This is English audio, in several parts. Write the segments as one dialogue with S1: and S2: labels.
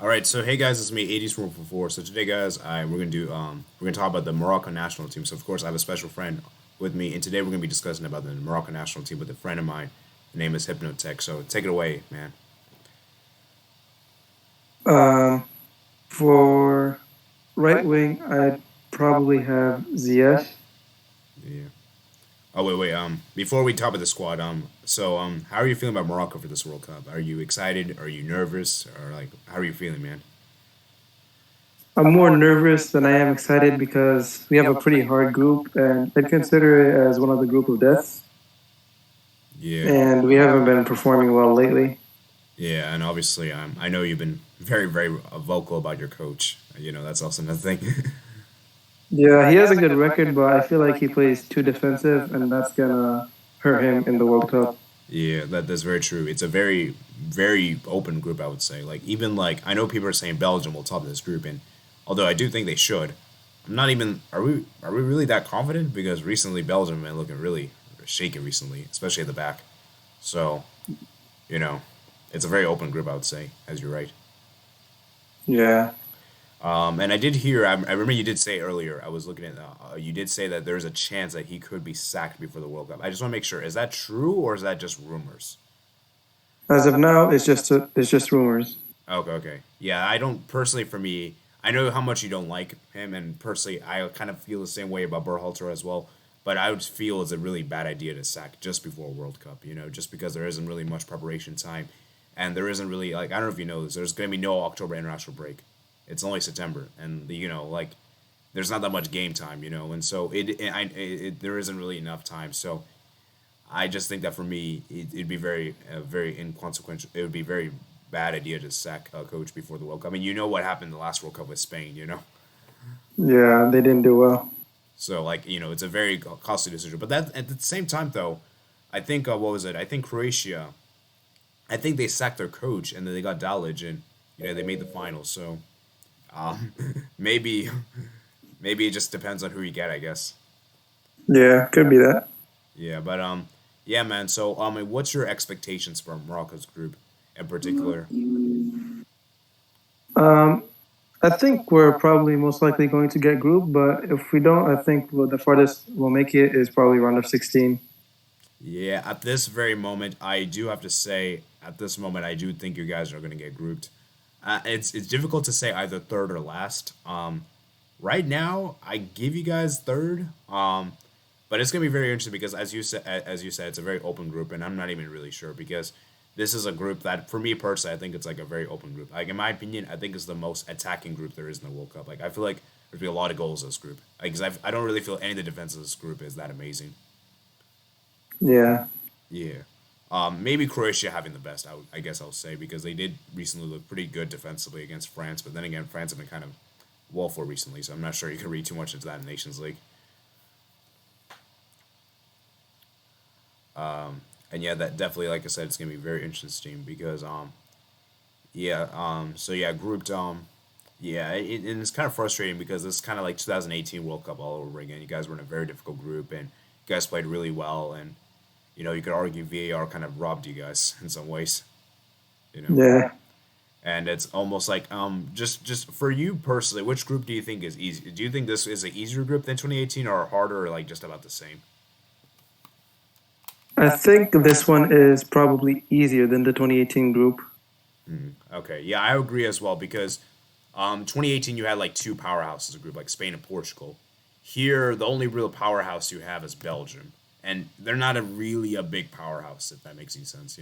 S1: All right, so hey guys, it's me, 80s from 4. So today, guys, we're gonna talk about the Morocco national team. So of course, I have a special friend with me, and today we're gonna be discussing about the Morocco national team with a friend of mine. The name is Hypnotech. So take it away, man.
S2: Um, for right wing, I'd probably have Ziyech.
S1: Yeah. Oh wait. Before we talk about the squad, how are you feeling about Morocco for this World Cup? Are you excited? Are you nervous? Or like, how are you feeling, man?
S2: I'm more nervous than I am excited because we have a pretty hard group, and I'd consider it as one of the group of deaths.
S1: Yeah.
S2: And we haven't been performing well lately.
S1: Yeah, and obviously, I know you've been very vocal about your coach. You know, that's also another thing.
S2: Yeah, he has a good record, but I feel like he plays too defensive, and that's gonna hurt him in the World Cup.
S1: Yeah, that's very true. It's a very open group, I would say. Like even like I know people are saying Belgium will top this group, and although I do think they should, I'm not even. Are we really that confident? Because recently Belgium been looking really shaky recently, especially at the back. So you know, it's a very open group, I would say, as you're right.
S2: Yeah.
S1: And I did hear. I remember you did say earlier. I was looking at. You did say that there's a chance that he could be sacked before the World Cup. I just want to make sure. Is that true or is that just rumors?
S2: As of now, it's just rumors.
S1: Okay. Yeah, I don't personally. For me, I know how much you don't like him, and personally, I kind of feel the same way about Berhalter as well. But I would feel it's a really bad idea to sack just before a World Cup. You know, just because there isn't really much preparation time, and there isn't really like I don't know if you know this. There's going to be no October international break. It's only September, and like there's not that much game time. And so there isn't really enough time. So I just think that for me, it'd be very inconsequential. It would be very bad idea to sack a coach before the World Cup. I mean, you know what happened in the last World Cup with Spain,
S2: Yeah, they didn't do well.
S1: So like it's a very costly decision. But that at the same time, though, I think what was it? I think Croatia. I think they sacked their coach, and then they got Dalic, and they made the finals. So um, maybe maybe it just depends on who you get, I guess.
S2: Yeah, could be that.
S1: Yeah, but yeah, man. So what's your expectations for Morocco's group in particular?
S2: Um, I think we're probably most likely going to get group, but if we don't, I think the farthest we'll make it is probably round of 16.
S1: Yeah, at this very moment, I do have to say, at this moment, I do think you guys are going to get grouped. It's difficult to say either third or last. Right now, I give you guys third. But it's gonna be very interesting because as you said, it's a very open group, and I'm not even really sure because this is a group that, for me personally, I think it's like a very open group. Like in my opinion, I think it's the most attacking group there is in the World Cup. Like I feel like there's be a lot of goals in this group. Like, 'cause I don't really feel any of the defense of this group is that amazing.
S2: Yeah.
S1: Yeah. Maybe Croatia having the best, I guess I'll say, because they did recently look pretty good defensively against France, but then again, France have been kind of woeful recently, so I'm not sure you can read too much into that in Nations League. And yeah, that definitely, like I said, it's gonna be very interesting because yeah, so yeah, grouped yeah, and it's kind of frustrating because it's kind of like 2018 World Cup all over again. You guys were in a very difficult group, and you guys played really well, and you could argue VAR kind of robbed you guys in some ways, you know.
S2: Yeah.
S1: And it's almost like just for you personally, which group do you think is easy? Do you think this is an easier group than 2018 or harder or like just about the same?
S2: I think this one is probably easier than the 2018 group.
S1: Okay, yeah, I agree as well because 2018 you had like two powerhouses a group like Spain and Portugal. Here, the only real powerhouse you have is Belgium, and they're not really a big powerhouse if that makes any sense.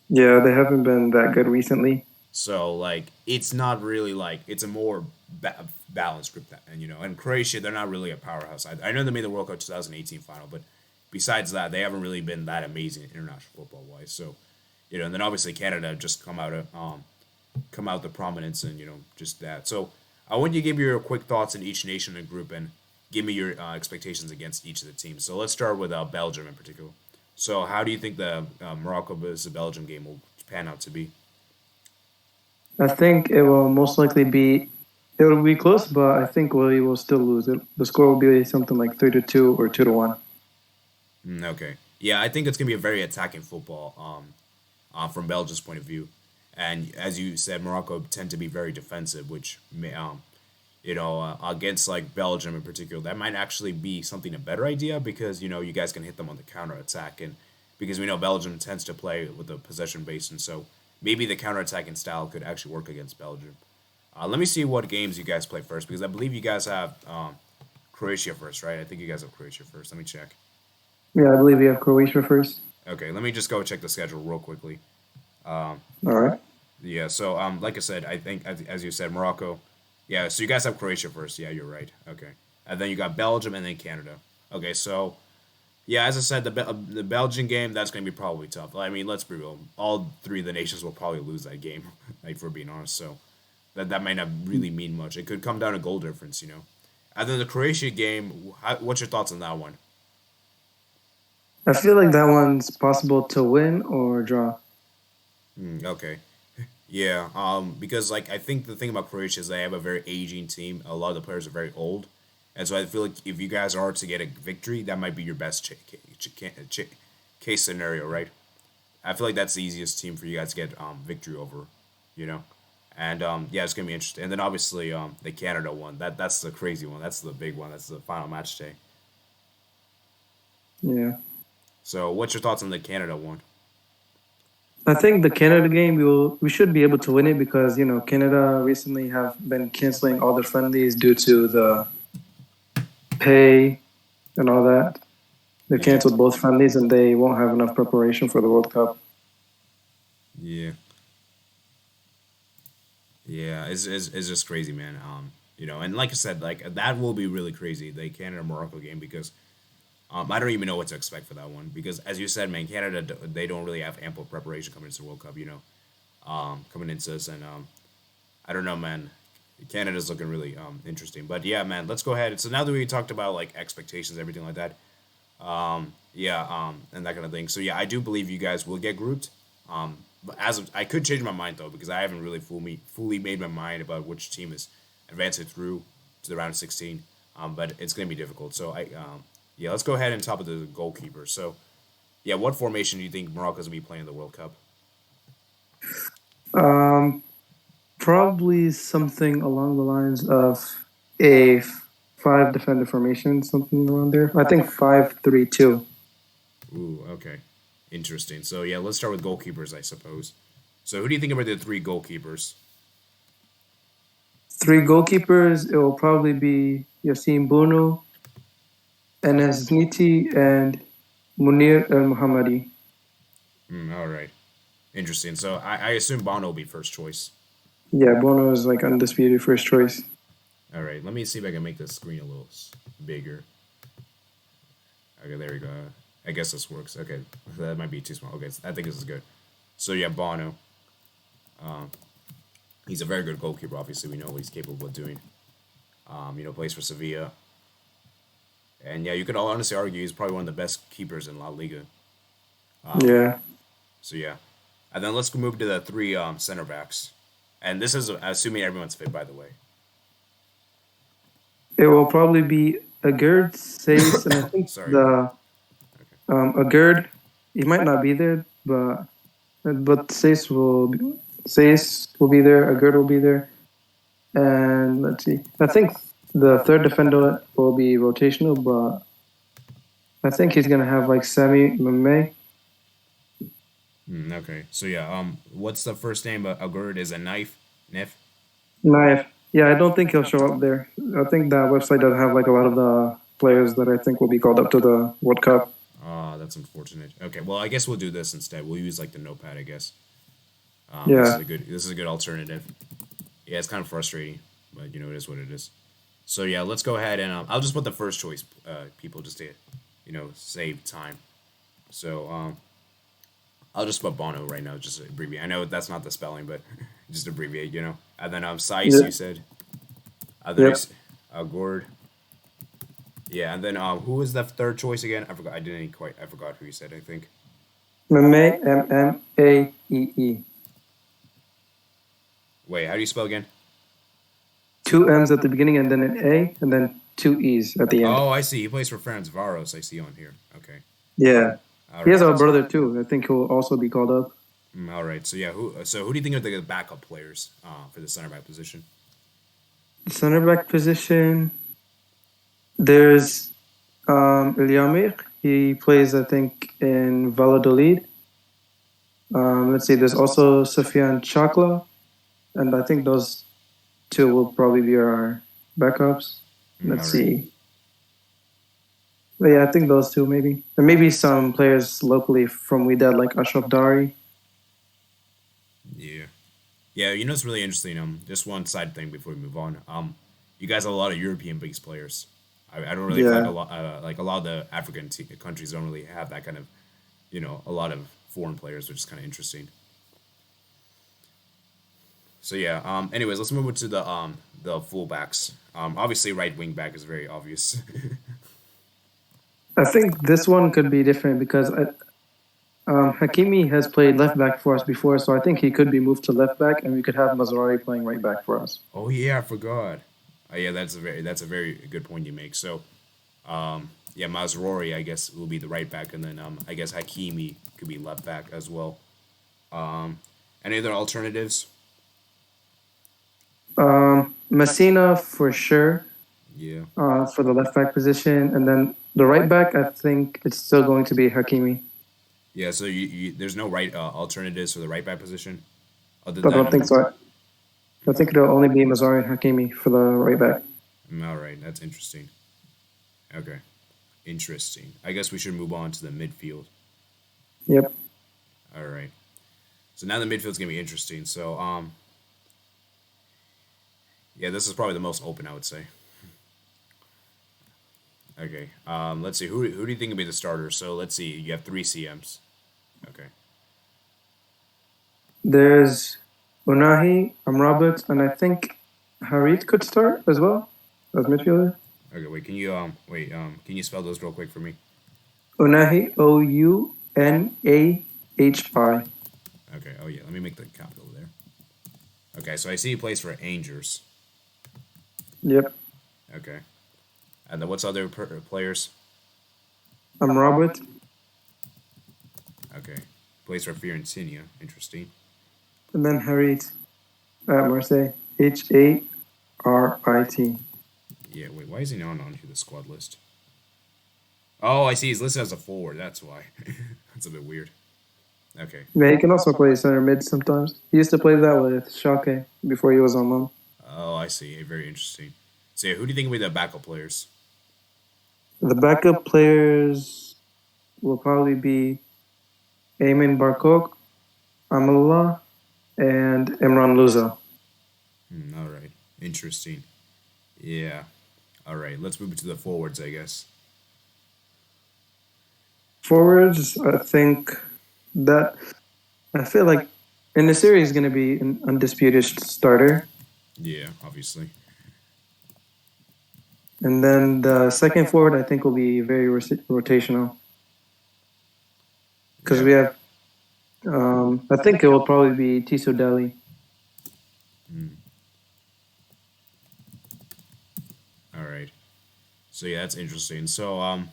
S2: Yeah, they haven't been that good recently.
S1: So like it's not really like it's a more balanced group that and Croatia they're not really a powerhouse. I know they made the World Cup 2018 final, but besides that they haven't really been that amazing international football wise. So and then obviously Canada just come out the prominence and just that. So I want you to give your quick thoughts in each nation and group and give me your expectations against each of the teams. So let's start with Belgium in particular. So how do you think the Morocco versus Belgium game will pan out to be?
S2: I think it will most likely be it will be close, but I think we will still lose it. The score will be something like 3-2 or 2-1.
S1: Okay. Yeah, I think it's gonna be a very attacking football. From Belgium's point of view, And as you said, Morocco tend to be very defensive, which may, against like Belgium in particular, that might actually be something a better idea because you guys can hit them on the counter attack, and because we know Belgium tends to play with a possession base, and so maybe the counter attacking style could actually work against Belgium. Let me see what games you guys play first because I believe you guys have Croatia first, right? I think you guys have Croatia first. Let me check.
S2: Yeah, I believe we have Croatia first.
S1: Okay, let me just go check the schedule real quickly.
S2: All right.
S1: Yeah, so like I said, I think as you said, Morocco. Yeah, so you guys have Croatia first. Yeah, you're right. Okay, and then you got Belgium and then Canada. Okay, so yeah, as I said, the Belgian game that's going to be probably tough. I mean, let's be real. All three of the nations will probably lose that game, like for being honest. So that might not really mean much. It could come down to goal difference. And then the Croatia game, what's your thoughts on that one?
S2: I feel like that one's possible to win or draw.
S1: Okay. Yeah, because like I think the thing about Croatia is they have a very aging team. A lot of the players are very old, and so I feel like if you guys are to get a victory, that might be your best case scenario, right? I feel like that's the easiest team for you guys to get victory over, you know, and yeah, it's gonna be interesting. And then obviously the Canada one, that's the crazy one, that's the big one, that's the final match day.
S2: Yeah.
S1: So what's your thoughts on the Canada one?
S2: I think the Canada game we should be able to win it because Canada recently have been canceling all their friendlies due to the pay and all that. They
S1: Yeah,
S2: canceled both friendlies and they won't have enough preparation for the World Cup.
S1: yeah, yeah. It's just crazy, man. And like I said, like that will be really crazy, the Canada Morocco game, because I don't even know what to expect for that one because, as you said, man, Canada they don't really have ample preparation coming into the World Cup. Coming into this, and I don't know, man. Canada's looking really interesting, but yeah, man. Let's go ahead. So now that we talked about like expectations, everything like that, yeah, and that kind of thing. So yeah, I do believe you guys will get grouped. But I could change my mind though because I haven't really fully made my mind about which team is advancing through to the round of 16. But it's gonna be difficult. So yeah, let's go ahead and top of the goalkeeper. So yeah, what formation do you think Morocco's gonna be playing in the World Cup?
S2: Um, Probably something along the lines of a five defender formation, something around there. I think 5-3-2.
S1: Ooh, okay, interesting. So yeah, let's start with goalkeepers, I suppose. So who do you think about the three goalkeepers?
S2: Three goalkeepers, it will probably be Yassine Bono, Enes Niti, and Munir El Mohammadi.
S1: All right, interesting. So I assume Bono will be first choice.
S2: Yeah, Bono is like undisputed first choice.
S1: All right, let me see if I can make the screen a little bigger. Okay, there we go. I guess this works. Okay, that might be too small. Okay, I think this is good. So yeah, Bono. He's a very good goalkeeper. Obviously, we know what he's capable of doing. Plays for Sevilla, and yeah, you could honestly argue he's probably one of the best keepers in La Liga.
S2: Yeah.
S1: So yeah, and then let's move to the three center backs, and this is assuming everyone's fit, by the way.
S2: It will probably be Agerd, Sace, and I think
S1: Sorry.
S2: the
S1: Okay.
S2: Agerd, he might not be there, but Sace will be there, Agerd will be there, and let's see. I think the third defender will be rotational, but I think he's gonna have like Sami Mame.
S1: Okay. So yeah, what's the first name? A Agurd is a knife. Nif.
S2: Knife. Yeah, I don't think he'll show up there. I think that website doesn't have like a lot of the players that I think will be called up to the World Cup.
S1: Ah, that's unfortunate. Okay, well, I guess we'll do this instead. We'll use like the notepad, I guess. This is
S2: Yeah.
S1: a good. This is a good alternative. Yeah, it's kind of frustrating, but it is what it is. So yeah, let's go ahead and I'll just put the first choice people just to save time. So I'll just put Bono right now, just to abbreviate. I know that's not the spelling, but just abbreviate. And then Saiz,
S2: Yeah.
S1: you said. Then
S2: Yep.
S1: Gord. Yeah, and then who was the third choice again? I forgot. I didn't quite. I forgot who you said. I think.
S2: Mame, Mmaee.
S1: Wait, how do you spell again?
S2: Two M's at the beginning and then an A and then two E's at the end.
S1: Oh, I see. He plays for France Varos. I see on here. Okay.
S2: Yeah.
S1: All
S2: He has
S1: right.
S2: a brother too. I think he'll also be called up.
S1: All right. So yeah, who do you think are the backup players for the center back position?
S2: Center back position, there's Ilyamir. He plays, I think, in Valladolid. Let's see, there's also Sofian Chakla, and I think those two will probably be our backups.
S1: All
S2: Let's
S1: right.
S2: see. But yeah, I think those two maybe. And maybe some players locally from Wydad like Ashraf Dari.
S1: Yeah. Yeah. You know, it's really interesting. Just one side thing before we move on. You guys have a lot of European-based players. I don't really feel
S2: Yeah.
S1: like a lot of the African countries don't really have that kind of, a lot of foreign players, which is kind of interesting. So yeah. Anyways, let's move on to the fullbacks. Obviously, right wing back is very obvious.
S2: I think this one could be different because Hakimi has played left back for us before, so I think he could be moved to left back, and we could have Mazraoui playing right back for us.
S1: Oh yeah, I forgot. Yeah, that's a very good point you make. So, yeah, Mazrori I guess will be the right back, and then I guess Hakimi could be left back as well. Any other alternatives?
S2: Messina for sure
S1: Yeah.
S2: for the left back position, and then the right back, I think it's still going to be Hakimi.
S1: Yeah. So there's no right alternatives for the right back position other
S2: But I
S1: than
S2: don't think so. I think it'll only be Mazraoui and Hakimi for the right back.
S1: all right. That's interesting. Okay, interesting. I guess we should move on to the midfield.
S2: Yep.
S1: All right. So now the midfield's gonna be interesting. So yeah, this is probably the most open I would say. Okay. Let's see. Who do you think would be the starter? So let's see. You have three CMs. Okay.
S2: There's Unahi, Amrabat, and I think Harit could start as well as midfielder.
S1: Okay. Wait. Can you spell those real quick for me?
S2: Unahi, Ounahi.
S1: Okay. Oh yeah. Let me make the capital there. Okay. So I see he plays for Angers.
S2: Yep.
S1: Okay. And then what's other players?
S2: Amrabat,
S1: Okay. Plays for Fiorentina. Interesting.
S2: and then Harit at Marseille. Harit.
S1: Yeah. Wait. Why is he not on the squad list? Oh, I see. He's listed as a forward. That's why. That's a bit weird. Okay.
S2: Yeah, he can also play center mid sometimes. He used to play that with Schalke before he was on loan.
S1: Oh, I see. Very interesting. So, yeah, who do you think will be the backup players?
S2: The backup players will probably be Ayman Barkok, Amallah, and Imran Luza.
S1: All right. Interesting. Yeah. All right. Let's move to the forwards, I guess.
S2: Forwards, I think that I feel like in the series is going to be an undisputed starter.
S1: Yeah, obviously.
S2: And then the second forward, I think, will be very rotational because
S1: Yeah.
S2: we have, I think it will probably be Tiso Deli.
S1: All right. So yeah, that's interesting. So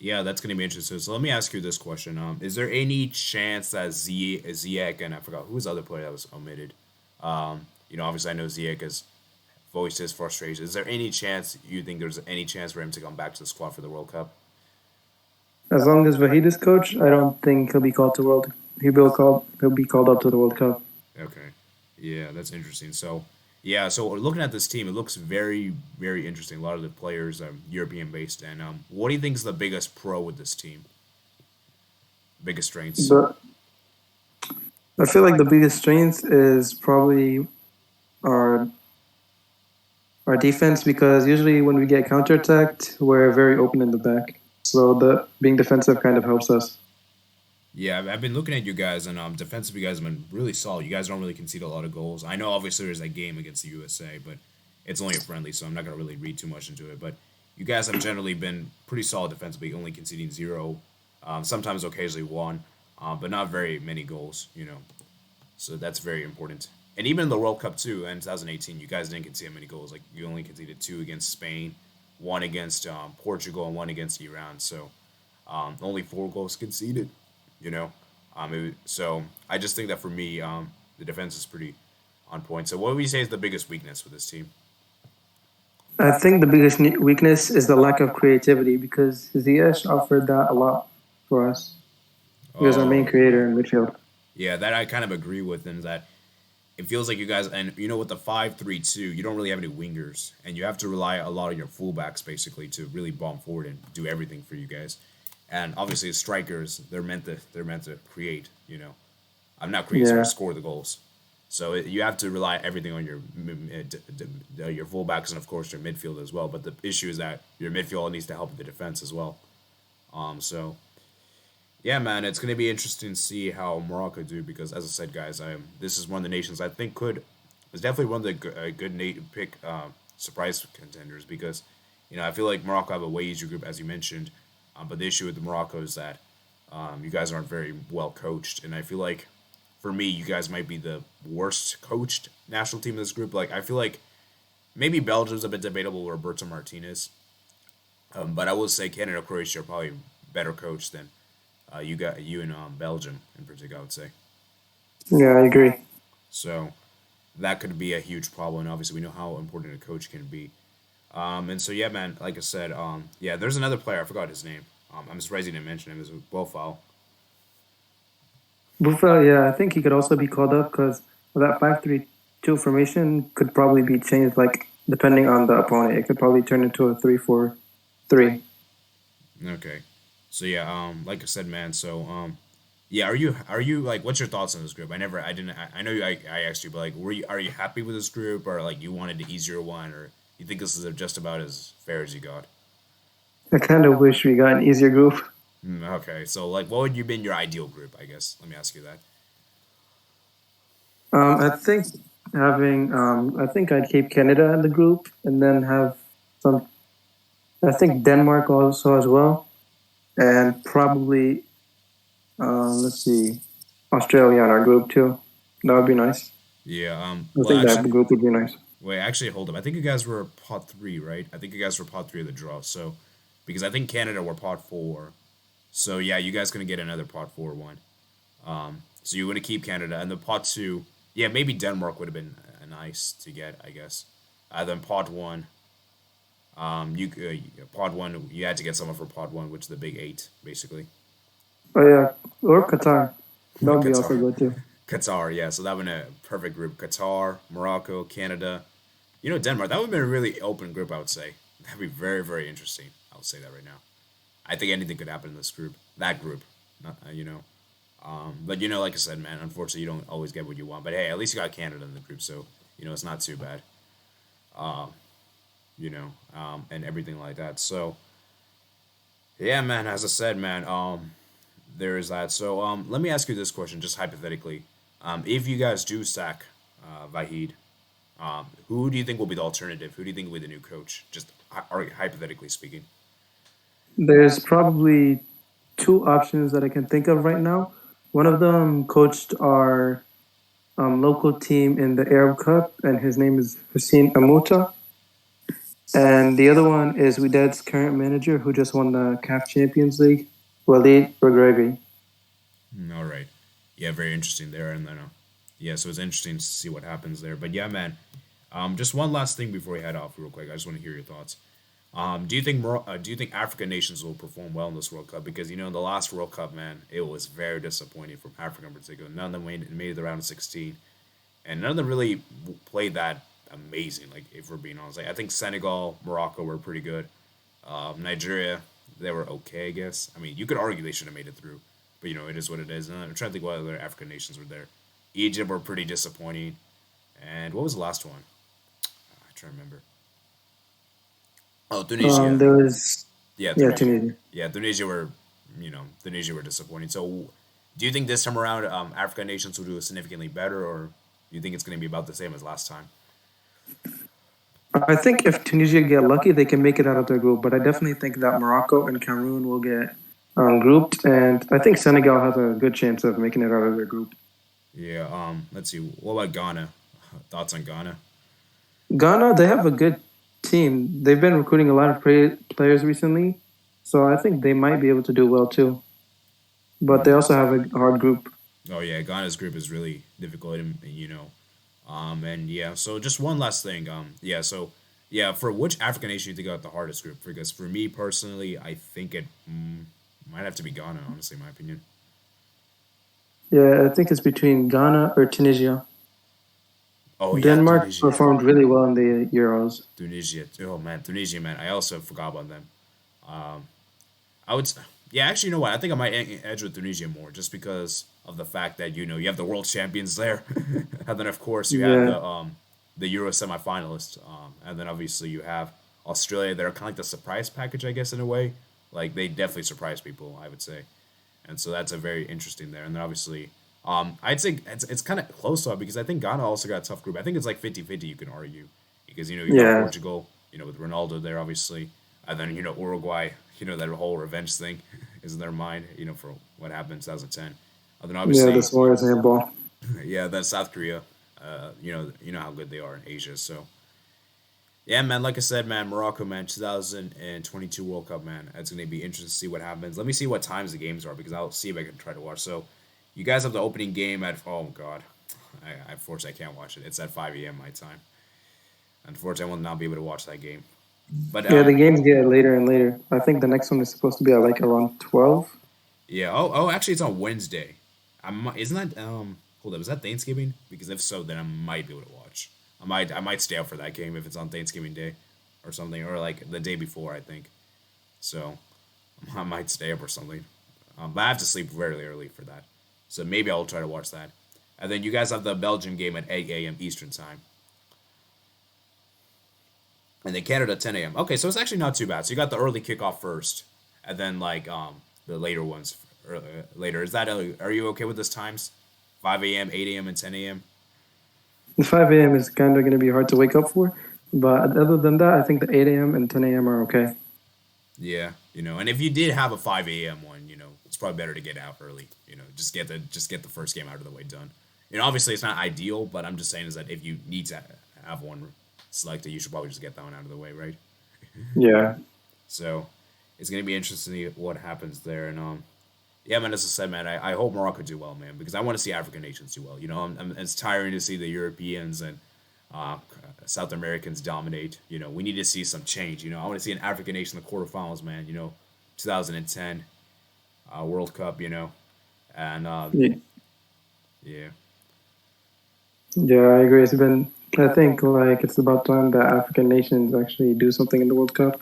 S1: yeah, that's gonna be interesting. So let me ask you this question. Is there any chance that Ziyech and I forgot who was the other player that was omitted? Obviously I know Ziyech has voiced his frustration. Is there any chance you think there's any chance for him to come back to the squad for the World Cup?
S2: As long as Vahid is coach, I don't think he'll be called to World. He'll be called up to the World Cup.
S1: Okay. Yeah, that's interesting. So, yeah, so looking at this team, it looks very, very interesting. A lot of the players are European based. And what do you think is the biggest pro with this team? Biggest strengths?
S2: But I feel like the biggest strength is probably our our defense because usually when we get counterattacked, we're very open in the back. So the being defensive kind of helps us.
S1: Yeah, I've been looking at you guys, and defensive, you guys have been really solid. You guys don't really concede a lot of goals. I know, obviously, there's that game against the USA, but it's only a friendly, so I'm not going to really read too much into it. But you guys have generally been pretty solid defensively, only conceding zero, sometimes occasionally one, but not very many goals. So that's very important. And even in the World Cup, too, in 2018, you guys didn't concede many goals. Like, you only conceded two against Spain, one against Portugal, and one against Iran. So only four goals conceded you know. So I just think that for me, the defense is pretty on point. So what would you say is the biggest weakness with this team?
S2: I think the biggest weakness is the lack of creativity because Ziyech offered that a lot for us. He was our main
S1: Oh,
S2: creator in midfield.
S1: yeah, that I kind of agree with, in that it feels like you guys, and with the 5-3-2, you don't really have any wingers, and you have to rely a lot on your fullbacks basically to really bomb forward and do everything for you guys. And obviously, as strikers, they're meant to create. I'm not create, sorry,
S2: Yeah,
S1: score the goals. So you have to rely everything on your fullbacks and of course your midfield as well. But the issue is that your midfield needs to help the defense as well. So yeah, man, it's gonna be interesting to see how Morocco do, because, as I said, guys, this is one of the nations I think could is definitely one of the good pick surprise contenders, because I feel like Morocco have a way easier group, as you mentioned, but the issue with the Morocco is that you guys aren't very well coached, and I feel like for me you guys might be the worst coached national team in this group. Like, I feel like maybe Belgium's a bit debatable with Roberto Martinez, but I will say Canada, Croatia are probably better coached than you and Belgium in particular, I would say.
S2: yeah, I agree.
S1: So that could be a huge problem. And obviously, we know how important a coach can be. And so yeah, man. Like I said, yeah. There's another player. I forgot his name. I'm surprised you didn't mention him. Is Bofal.
S2: Buffon, yeah, I think he could also be called up because that 5-3-2 formation could probably be changed, like depending on the opponent. It could probably turn into a 3-4-3.
S1: Okay. So yeah. Like I said, man. So yeah. Are you like? What's your thoughts on this group? I didn't. I know I asked you, but like, are you happy with this group, or like you wanted the easier one, or you think this is just about as fair as you got?
S2: I kind of wish we got an easier group.
S1: Okay, so like, what would you been your ideal group? I guess. Let me ask you that.
S2: I think I think I'd keep Canada in the group and then have some. I think Denmark also as well, and probably let's see, Australia in our group too. That would be nice.
S1: Yeah.
S2: I
S1: Well,
S2: think that
S1: actually,
S2: group would be nice.
S1: wait. Actually, hold up. I think you guys were pot three, right? I think you guys were pot three of the draw. So, because I think Canada were pot four. So yeah, you guys gonna get another pot four one. So you want to keep Canada, and the pot two. Yeah, maybe Denmark would have been nice to get, I guess. Then pot one. Pod one. You had to get someone for pod one, which is the big eight, basically.
S2: Oh yeah, or Qatar. That would be also
S1: Qatar.
S2: good too.
S1: Qatar, yeah. So that would have been a perfect group. Qatar, Morocco, Canada. Denmark. That would have been a really open group, I would say. That'd be very, very interesting. I would say that right now. I think anything could happen in this group. That group. Not, but like I said, man, unfortunately, you don't always get what you want. But hey, at least you got Canada in the group, so it's not too bad. And everything like that. So yeah, man. As I said, man, there is that. So let me ask you this question, just hypothetically. If you guys do sack Vahid, who do you think will be the alternative? Who do you think will be the new coach? Just hypothetically speaking.
S2: There's probably two options that I can think of right now. One of them coached our local team in the Arab Cup, and his name is Hussein Amuta. And the other one is Wydad's current manager, who just won the CAF Champions League, Walid Regragui.
S1: All right. Yeah, very interesting there. And then, yeah, so it's interesting to see what happens there. But yeah, man. Just one last thing before we head off, real quick. I just want to hear your thoughts. Do you think African nations will perform well in this World Cup? Because in the last World Cup, man, it was very disappointing from Africa in particular. None of them made it the round of 16, and none of them really played that amazing. Like, if we're being honest, like, I think Senegal, Morocco were pretty good. Nigeria, they were okay, I guess. I mean, you could argue they should have made it through, but it is what it is. And I'm trying to think what other African nations were there. Egypt were pretty disappointing, and what was the last one? I try to remember. Oh, Tunisia.
S2: There was,
S1: Yeah,
S2: yeah,
S1: Tunisia.
S2: Tunisia.
S1: Yeah, Tunisia were disappointing. So, do you think this time around, African nations will do significantly better, or do you think it's going to be about the same as last time?
S2: I think if Tunisia get lucky, they can make it out of their group. But I definitely think that Morocco and Cameroon will get grouped, and I think Senegal has a good chance of making it out of their group.
S1: Yeah. Let's see. What about Ghana? Thoughts on Ghana?
S2: Ghana, they have a good team. They've been recruiting a lot of players recently, so I think they might be able to do well too. but they also have a hard group.
S1: Oh yeah, Ghana's group is really difficult, and yeah. So just one last thing, yeah. So yeah, for which African nation do you think got the hardest group? Because for me personally, I think it might have to be Ghana. Honestly, in my opinion.
S2: Yeah, I think it's between Ghana or Tunisia.
S1: Oh yeah,
S2: Denmark
S1: Tunisia.
S2: performed really well in the Euros.
S1: Tunisia. Oh man, Tunisia, man. I also forgot about them. I would, yeah, actually, you know what? I think I might edge with Tunisia more, just because of the fact that you have the world champions there, and then of course you have
S2: Yeah,
S1: the Euro semifinalists, and then obviously you have Australia. They're kind of like the surprise package, I guess, in a way. Like they definitely surprise people, I would say, and so that's a very interesting there. And then obviously, I'd say it's kind of close to it because I think Ghana also got a tough group. I think it's like 50-50, you can argue, because you got
S2: yeah,
S1: Portugal, with Ronaldo there, obviously, and then Uruguay, that whole revenge thing is in their mind, for what happened in 2010. And then
S2: yeah. The
S1: obviously,
S2: Suarez handball.
S1: yeah, that's South Korea. How good they are in Asia. So yeah, man. Like I said, man, Morocco, man, 2022 World Cup, man. It's gonna be interesting to see what happens. Let me see what times the games are because I'll see if I can try to watch. So you guys have the opening game at God, I unfortunately I can't watch it. It's at 5 a.m. my time. Unfortunately, I will not be able to watch that game. But
S2: Yeah, the games get later and later. I think the next one is supposed to be at like around 12.
S1: yeah. Oh, actually, it's on Wednesday. Isn't that Hold up, is that Thanksgiving? Because if so, then I might be able to watch. I might stay up for that game if it's on Thanksgiving Day, or something, or like the day before. I think so. I might stay up or something. But I have to sleep very early for that, so maybe I'll try to watch that. And then you guys have the Belgium game at 8 a.m. Eastern time, and then Canada 10 a.m. Okay, so it's actually not too bad. So you got the early kickoff first, and then like the later ones later. Are you okay with those times? 5 a.m., 8 a.m., and 10 a.m.
S2: The 5 a.m. is kind of going to be hard to wake up for, but other than that, I think the 8 a.m. and 10 a.m. are okay.
S1: Yeah, and if you did have a 5 a.m. one, it's probably better to get out early. Just get the first game out of the way done. Obviously it's not ideal, but I'm just saying is that if you need to have one selected, you should probably just get that one out of the way, right?
S2: Yeah,
S1: So it's gonna be interesting to see what happens there, and yeah, man. As I said, man, I hope Morocco do well, man, because I want to see African nations do well. It's tiring to see the Europeans and uh, South Americans dominate. We need to see some change. I want to see an African nation in the quarterfinals, man. 2010 World Cup. And
S2: yeah,
S1: yeah,
S2: yeah. I agree. It's been. I think like it's about time that African nations actually do something in the World Cup.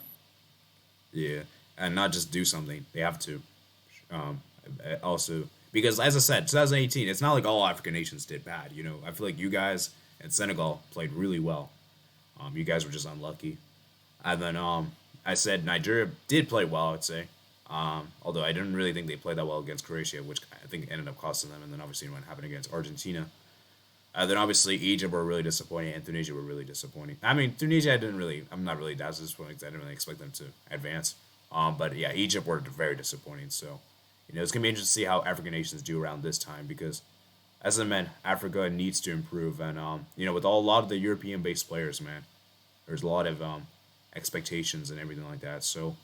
S1: yeah, and not just do something; they have to. Um, Also, because as I said, 2018, it's not like all African nations did bad. I feel like you guys and Senegal played really well. You guys were just unlucky. And then I said Nigeria did play well, I'd say. Although I didn't really think they played that well against Croatia, which I think ended up costing them. And then obviously what happened against Argentina. Then obviously Egypt were really disappointing and Tunisia were really disappointing. I mean, Tunisia I'm not really that disappointed because I didn't really expect them to advance. But yeah, Egypt were very disappointing. So, it's going to be interesting to see how African nations do around this time because, as I meant, Africa needs to improve. And, with a lot of the European based players, man, there's a lot of expectations and everything like that. So,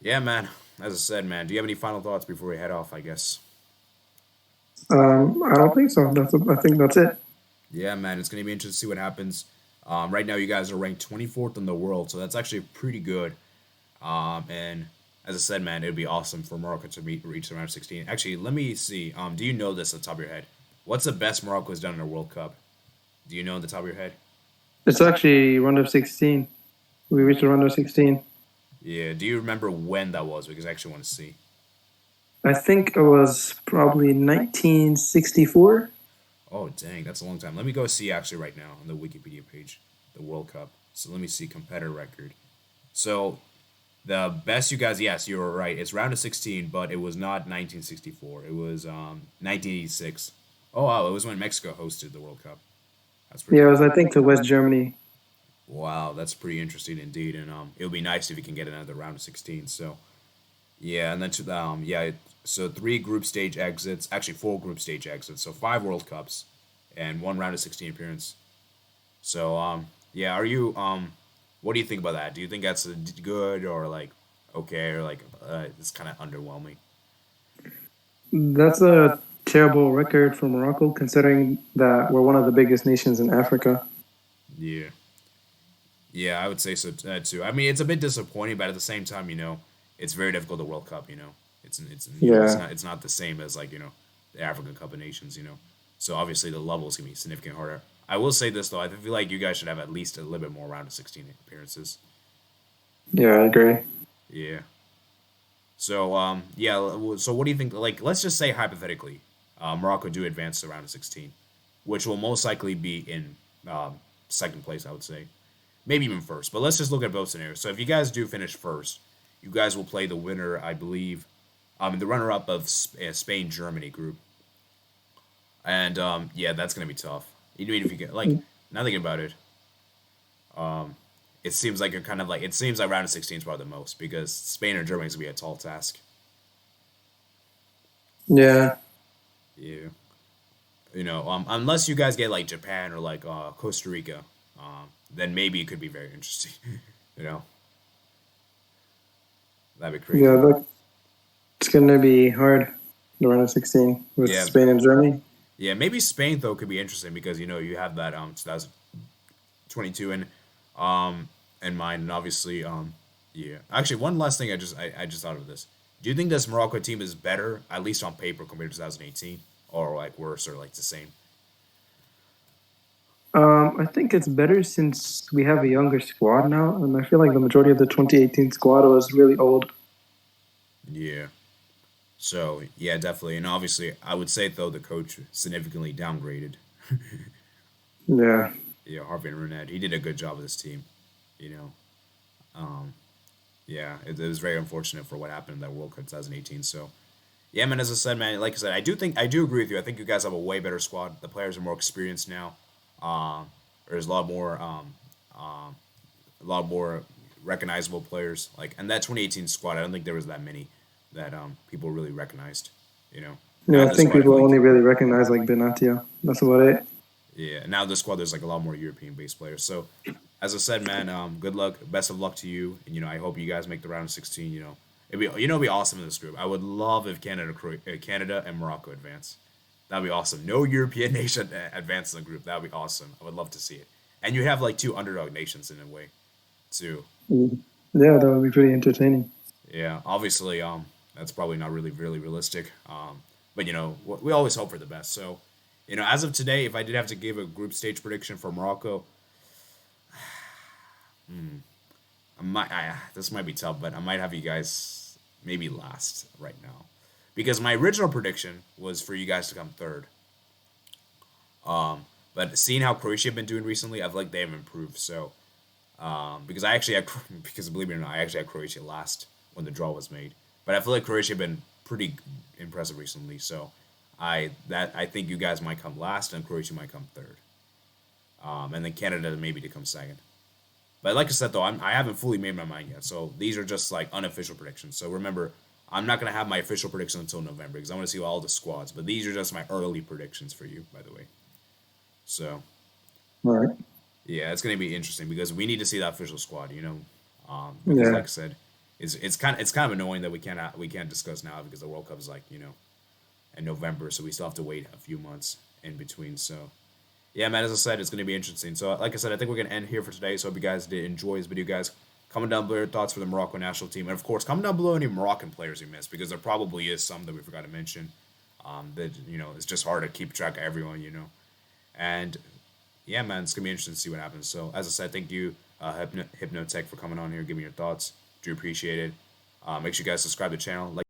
S1: yeah, man, as I said, man, do you have any final thoughts before we head off, I guess?
S2: I don't think so. I think that's it.
S1: Yeah, man, it's going to be interesting to see what happens. Right now, you guys are ranked 24th in the world, so that's actually pretty good. And as I said, man, it would be awesome for Morocco to reach the round of 16. Actually, let me see. Do you know this at the top of your head? What's the best Morocco has done in a World Cup? Do you know at the top of your head?
S2: It's actually round of 16. We reached the round of 16.
S1: Yeah. Do you remember when that was? Because I actually want to see.
S2: I think it was probably 1964.
S1: Oh, dang, that's a long time. Let me go see actually right now on the Wikipedia page, the World Cup. So let me see competitor record. So the best you guys, yes, you were right. It's round of 16, but it was not 1964. It was 1986. Oh wow, it was when Mexico hosted the World Cup. That's pretty
S2: Yeah, it
S1: cool.
S2: was I think to West Germany.
S1: Wow, that's pretty interesting indeed, and it would be nice if you can get another round of 16. So yeah, and then yeah, so three group stage exits, actually four group stage exits, so five World Cups, and one round of 16 appearance. So yeah, are you what do you think about that? Do you think that's good or like okay or like it's kind of underwhelming?
S2: That's a terrible record for Morocco, considering that we're one of the biggest nations in Africa.
S1: Yeah, yeah, I would say so too. I mean, it's a bit disappointing, but at the same time, it's very difficult to World Cup.
S2: Yeah,
S1: it's not the same as like the African Cup of Nations. So obviously the level is gonna be significantly harder. I will say this though, I feel like you guys should have at least a little bit more round of 16 appearances.
S2: yeah, I agree.
S1: Yeah. So yeah. So what do you think? Like, let's just say hypothetically, Morocco do advance to round of 16, which will most likely be in second place, I would say, maybe even first. But let's just look at both scenarios. So if you guys do finish first, you guys will play the winner, I believe, the runner-up of Spain Germany group, and yeah, that's gonna be tough. Even if you get like now thinking about it, it seems like you're kind of like it seems like round of 16 is probably the most because Spain or Germany is gonna be a tall task.
S2: Yeah,
S1: Yeah. Unless you guys get like Japan or like Costa Rica, then maybe it could be very interesting. you know, that'd be
S2: yeah,
S1: crazy.
S2: but it's gonna be hard, the round of 16 with
S1: Yeah,
S2: Spain and Germany.
S1: yeah. Maybe Spain though could be interesting because you have that 2022 in mind, and obviously yeah. Actually, one last thing I just thought of this. Do you think this Morocco team is better, at least on paper, compared to 2018, or like worse, or like the same?
S2: I think it's better since we have a younger squad now, and I feel like the majority of the 2018 squad was really old.
S1: Yeah. So yeah, definitely, and obviously, I would say though the coach significantly downgraded.
S2: Yeah,
S1: Yeah, Harvey Renard, he did a good job with his team. You know, um, yeah, it was very unfortunate for what happened in that World Cup 2018. So yeah, man, as I said, man, like I said, I do agree with you. I think you guys have a way better squad. The players are more experienced now. There's um, a lot more recognizable players. Like, and that 2018 squad, I don't think there was that many that people really recognized. You know, now
S2: yeah.
S1: in
S2: I
S1: this
S2: think
S1: squad, I feel
S2: people
S1: like
S2: only really recognize like Benatia. That's about it.
S1: yeah, now in this squad there's like a lot more European based players. So, as I said, man, good luck, best of luck to you, and I hope you guys make the round of 16. It'd be awesome in this group. I would love if Canada and Morocco advance. That'd be awesome. No European nation advance in the group. That'd be awesome. I would love to see it. And you have like two underdog nations in a way, too.
S2: Mm. Yeah, that would be pretty entertaining.
S1: Yeah, obviously, that's probably not really realistic. But we always hope for the best. So, as of today, if I did have to give a group stage prediction for Morocco, this might be tough, but I might have you guys maybe last right now, because my original prediction was for you guys to come third. But seeing how Croatia have been doing recently, I feel like they have improved. So, because I actually had, because believe it or not, I actually had Croatia last when the draw was made. But I feel like Croatia have been pretty impressive recently. So, I think you guys might come last, and Croatia might come third, and then Canada maybe to come second. But like I said, though, I haven't fully made my mind yet. So these are just like unofficial predictions. So remember, I'm not gonna have my official prediction until November because I want to see all the squads. But these are just my early predictions for you, by the way. So
S2: All right.
S1: yeah, it's gonna be interesting because we need to see that official squad. Because
S2: Yeah.
S1: like I said, it's kind of annoying that we can't discuss now because the World Cup is like in November, so we still have to wait a few months in between. So yeah, man, as I said, it's going to be interesting. So, like I said, I think we're going to end here for today. So, hope you guys did enjoy this video, guys. Comment down below your thoughts for the Morocco national team. And, of course, comment down below any Moroccan players you missed because there probably is some that we forgot to mention. It's just hard to keep track of everyone. And, yeah, man, it's going to be interesting to see what happens. So, as I said, thank you, Hypnotech, for coming on here, giving me your thoughts. Do appreciate it. Make sure you guys subscribe to the channel. Like